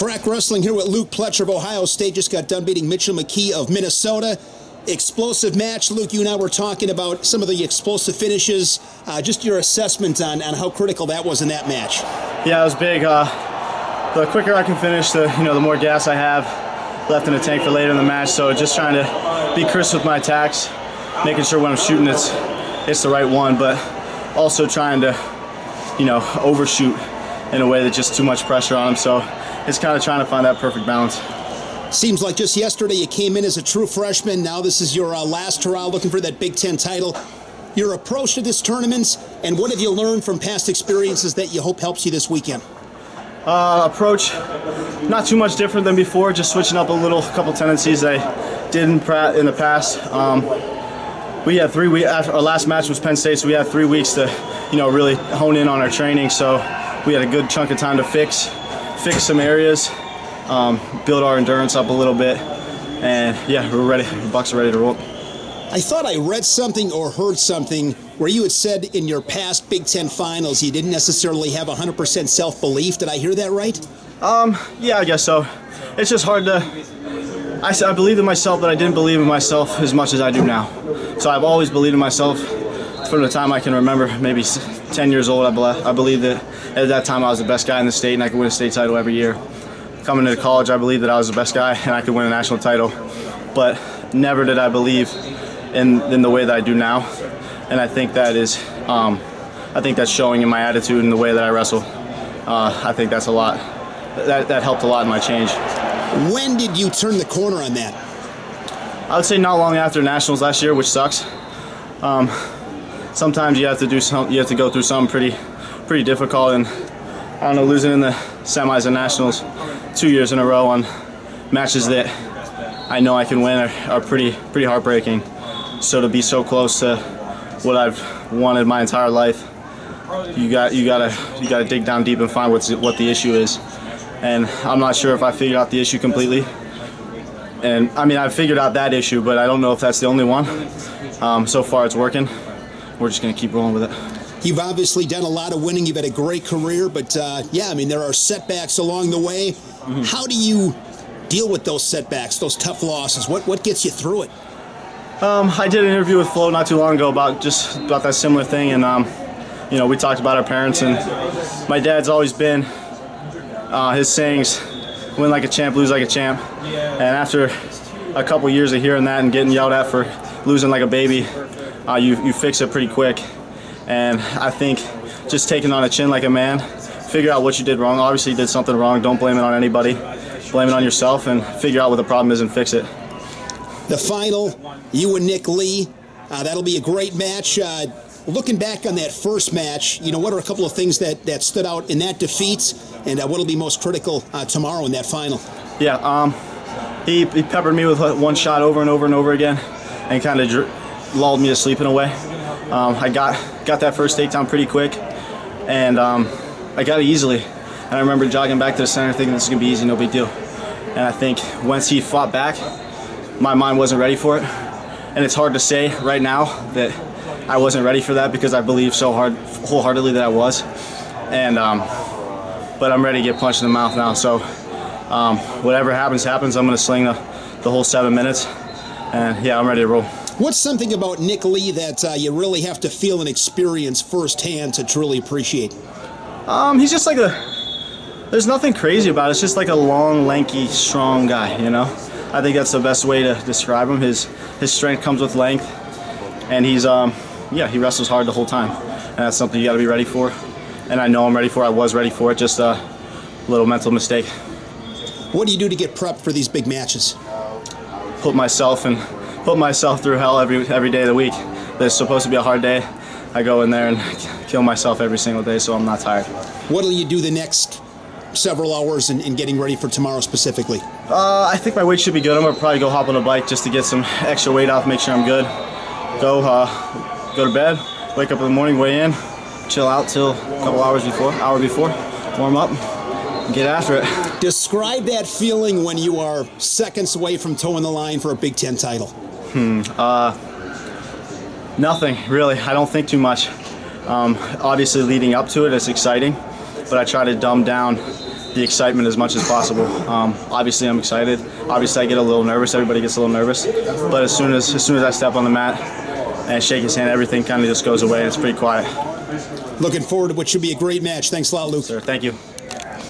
Track Wrestling here with Luke Pletcher of Ohio State. Just got done beating Mitch McKee of Minnesota. Explosive match. Luke, you and I were talking about some of the explosive finishes. Just your assessment on how critical that was in that match. Yeah, it was big. The quicker I can finish, the more gas I have left in the tank for later in the match. So just trying to be crisp with my attacks, making sure when I'm shooting it's the right one, but also trying to overshoot in a way that's just too much pressure on them. So it's kind of trying to find that perfect balance. Seems like just yesterday you came in as a true freshman. Now this is your last hurrah, looking for that Big Ten title. Your approach to this tournament, and what have you learned from past experiences that you hope helps you this weekend? Approach, not too much different than before, just switching up a couple tendencies I did in the past. We had 3 weeks, our last match was Penn State, so we had 3 weeks to really hone in on our training. So we had a good chunk of time to fix some areas, build our endurance up a little bit, and yeah, we're ready. The Bucks are ready to roll. I thought I read something or heard something where you had said in your past Big Ten finals you didn't necessarily have 100% self-belief. Did I hear that right? Yeah, I guess so. It's just hard to... I believed in myself, but I didn't believe in myself as much as I do now. So I've always believed in myself from the time I can remember, maybe 10 years old. I believed that at that time I was the best guy in the state and I could win a state title every year. Coming into college, I believed that I was the best guy and I could win a national title. But never did I believe in the way that I do now, and I think that is, I think that's showing in my attitude and the way that I wrestle. I think that's a lot. That helped a lot in my change. When did you turn the corner on that? I would say not long after nationals last year, which sucks. Sometimes you have to do some, you have to go through something pretty difficult, and I don't know, losing in the semis and nationals 2 years in a row on matches that I know I can win are pretty heartbreaking. So to be so close to what I've wanted my entire life, you gotta dig down deep and find what the issue is. And I'm not sure if I figured out the issue completely. And I mean, I've figured out that issue, but I don't know if that's the only one. So far it's working. We're just gonna keep rolling with it. You've obviously done a lot of winning. You've had a great career, but yeah, I mean, there are setbacks along the way. Mm-hmm. How do you deal with those setbacks, those tough losses? What gets you through it? I did an interview with Flo not too long ago about that similar thing, and we talked about our parents, and my dad's always been his sayings, win like a champ, lose like a champ. And after a couple years of hearing that and getting yelled at for losing like a baby, you fix it pretty quick. And I think just taking on a chin like a man, figure out what you did wrong. Obviously you did something wrong, don't blame it on anybody, blame it on yourself and figure out what the problem is and fix it. The final, you and Nick Lee, that'll be a great match. Looking back on that first match, what are a couple of things that stood out in that defeat, and what'll be most critical tomorrow in that final? Yeah, he peppered me with one shot over and over and over again, and kind of lulled me to sleep in a way. I got that first takedown pretty quick, and I got it easily. And I remember jogging back to the center thinking this is gonna be easy, no big deal. And I think once he fought back, my mind wasn't ready for it. And it's hard to say right now that I wasn't ready for that because I believe so wholeheartedly that I was. And but I'm ready to get punched in the mouth now. So whatever happens, happens. I'm gonna sling the whole 7 minutes. And yeah, I'm ready to roll. What's something about Nick Lee that you really have to feel and experience firsthand to truly appreciate? He's just like there's nothing crazy about it. It's just like a long, lanky, strong guy, I think that's the best way to describe him. His strength comes with length, and he's he wrestles hard the whole time, and that's something you got to be ready for. And I know I'm ready for it. I was ready for it. Just a little mental mistake. What do you do to get prepped for these big matches? Put myself through hell every day of the week. There's supposed to be a hard day. I go in there and kill myself every single day, so I'm not tired. What'll you do the next several hours in getting ready for tomorrow specifically? I think my weight should be good. I'm gonna probably go hop on a bike just to get some extra weight off, make sure I'm good. Go to bed, wake up in the morning, weigh in, chill out till a couple hour before, warm up, and get after it. Describe that feeling when you are seconds away from toeing the line for a Big Ten title. Nothing really. I don't think too much. Obviously leading up to it, it's exciting, but I try to dumb down the excitement as much as possible. Obviously, I'm excited. Obviously, I get a little nervous. Everybody gets a little nervous. But as soon as I step on the mat and shake his hand, everything kind of just goes away, and it's pretty quiet. Looking forward to what should be a great match. Thanks a lot, Luke. Sir, thank you.